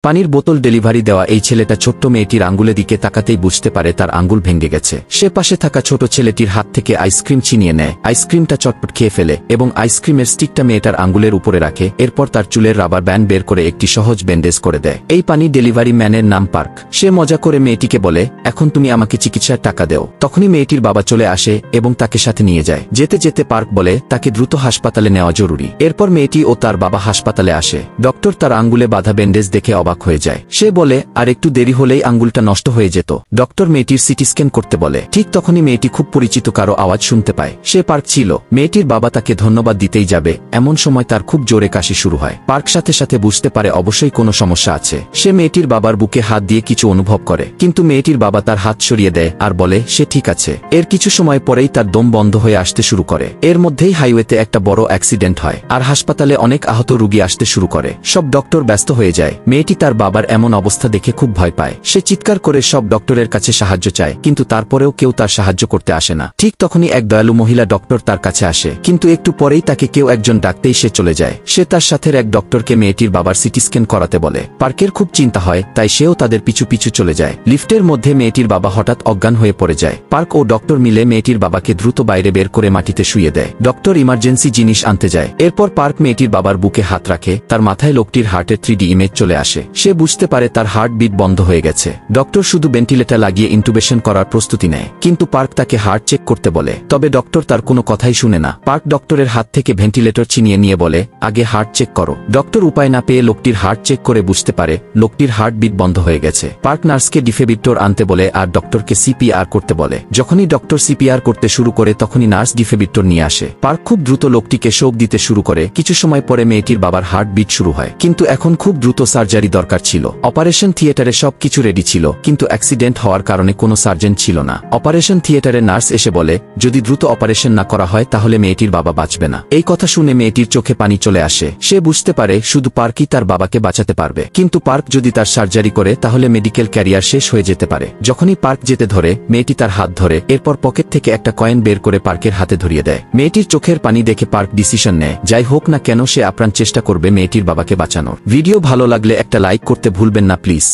পানির বোতল ডেলিভারি দেওয়া এই ছেলেটা ছোট্ট মেয়েটির আঙ্গুলের দিকে তাকাতেই বুঝতে পারে তার আঙ্গুল ভেঙে গেছে। সে পাশে থাকা ছোট ছেলেটির হাত থেকে আইসক্রিম ছিনিয়ে নেয়, আইসক্রিমটা চটপট খেয়ে ফেলে এবং আইসক্রিমের স্টিকটা মেয়েটার আঙ্গুলের উপরে রাখে। এরপর তার চুলের রাবার ব্যান্ড বের করে একটি সহজ ব্যান্ডেজ করে দেয়। এই পানি ডেলিভারি ম্যানের নাম পার্ক। সে মজা করে মেয়েটিকে বলে, এখন তুমি আমাকে চিকিৎসার টাকা দেও। তখনই মেয়েটির বাবা চলে আসে এবং তাকে সাথে নিয়ে যায়। যেতে যেতে পার্ক বলে তাকে দ্রুত হাসপাতালে নেওয়া জরুরি। এরপর মেয়েটি ও তার বাবা হাসপাতালে আসে। ডক্টর তার আঙ্গুলে বাঁধা ব্যান্ডেজ দেখে অবাক হয়ে যায়। সে বলে, আর একটু দেরি হলেই আঙ্গুলটা নষ্ট হয়ে যেত। ডক্টর মেয়েটির সিটি স্ক্যান করতে বলে। ঠিক তখনই মেয়েটি খুব পরিচিত কারো আওয়াজ শুনতে পায়। সে পার্ক ছিল। মেয়েটির বাবা তাকে ধন্যবাদ দিতেই যাবে, এমন সময় তার খুব জোরে কাশি শুরু হয়। পার্ক সাথে সাথে বুঝতে পারে অবশ্যই কোনো সমস্যা আছে। সে মেয়েটির বাবার বুকে হাত দিয়ে কিছু অনুভব করে, কিন্তু মেয়েটির বাবা তার হাত সরিয়ে দেয় আর বলে সে ঠিক আছে। এর কিছু সময় পরেই তার দম বন্ধ হয়ে আসতে শুরু করে। এর মধ্যেই হাইওয়েতে একটা বড় অ্যাক্সিডেন্ট হয় আর হাসপাতালে অনেক আহত রোগী আসতে শুরু করে। সব ডক্টর ব্যস্ত হয়ে যায়। মেয়েটি তার বাবার এমন অবস্থা দেখে খুব ভয় পায়। সে চিৎকার করে সব ডক্টরের কাছে সাহায্য চায়, কিন্তু তারপরেও কেউ তার সাহায্য করতে আসে না। ঠিক তখনই এক দয়ালু মহিলা ডক্টর তার কাছে আসে, কিন্তু একটু পরেই তাকে কেউ একজন ডাকতেই সে চলে যায়। সে তার সাথে এক ডক্টরকে মেয়েটির বাবার সিটি স্ক্যান করাতে বলে। পার্কের খুব চিন্তা হয়, তাই সেও তাদের পিছু পিছু চলে যায়। লিফটের মধ্যে মেয়েটির বাবা হঠাৎ অজ্ঞান হয়ে পড়ে যায়। পার্ক ও ডক্টর মিলে মেয়েটির বাবাকে দ্রুত বাইরে বের করে মাটিতে শুইয়ে দেয়। ডক্টর ইমার্জেন্সি জিনিস আনতে যায়। এরপর পার্ক মেয়েটির বাবার বুকে হাত রাখে। তার মাথায় লোকটির হার্টের 3D ইমেজ চলে আসে। সে বুঝতে পারে তার হার্টবিট বন্ধ হয়ে গেছে। ডক্টর শুধু ভেন্টিলেটর লাগিয়ে ইন্টুবেশন করার প্রস্তুতি নেয়, কিন্তু পার্ক তাকে হার্ট চেক করতে বলে। তবে ডক্টর তার কোনো কথাই শুনে না। পার্ক ডক্টরের হাত থেকে ভেন্টিলেটর ছিনিয়ে নিয়ে বলে, আগে হার্ট চেক করো। ডক্টর উপায় না পেয়ে লোকটির হার্ট চেক করে বুঝতে পারে লোকটির হার্টবিট বন্ধ হয়ে গেছে। পার্ক নার্সকে ডিফিব্রিলেটর আনতে বলে আর ডক্টরকে সিপিআর করতে বলে। যখনই ডক্টর সিপিআর করতে শুরু করে তখনই নার্স ডিফিব্রিলেটর নিয়ে আসে। পার্ক খুব দ্রুত লোকটিকে শোক দিতে শুরু করে। কিছু সময় পরে মেয়েটির বাবার হার্টবিট শুরু হয়, কিন্তু এখন খুব দ্রুত সার্জারি দরকার ছিল। অপারেশন থিয়েটারে সবকিছু রেডি ছিল, কিন্তু অ্যাক্সিডেন্ট হওয়ার কারণে কোনো সার্জন ছিল না। অপারেশন থিয়েটারে নার্স এসে বলে, যদি দ্রুত অপারেশন না করা হয় তাহলে মেয়েটির বাবা বাঁচবে না। এই কথা শুনে মেয়েটির চোখে পানি চলে আসে। সে বুঝতে পারে শুধু পার্কই তার বাবাকে বাঁচাতে পারবে, কিন্তু পার্ক যদি তার সার্জারি করে তাহলে মেডিকেল ক্যারিয়ার শেষ হয়ে যেতে পারে। যখনই পার্ক যেতে ধরে মেয়েটি তার হাত ধরে, এরপর পকেট থেকে একটা কয়েন বের করে পার্কের হাতে ধরিয়ে দেয়। মেয়েটির চোখের পানি দেখে পার্ক ডিসিশন নেয়, যাই হোক না কেন সে আপ্রাণ চেষ্টা করবে মেয়েটির বাবাকে বাঁচানোর। ভিডিও ভালো লাগলে একটা লাইক করতে ভুলবেন না প্লিজ।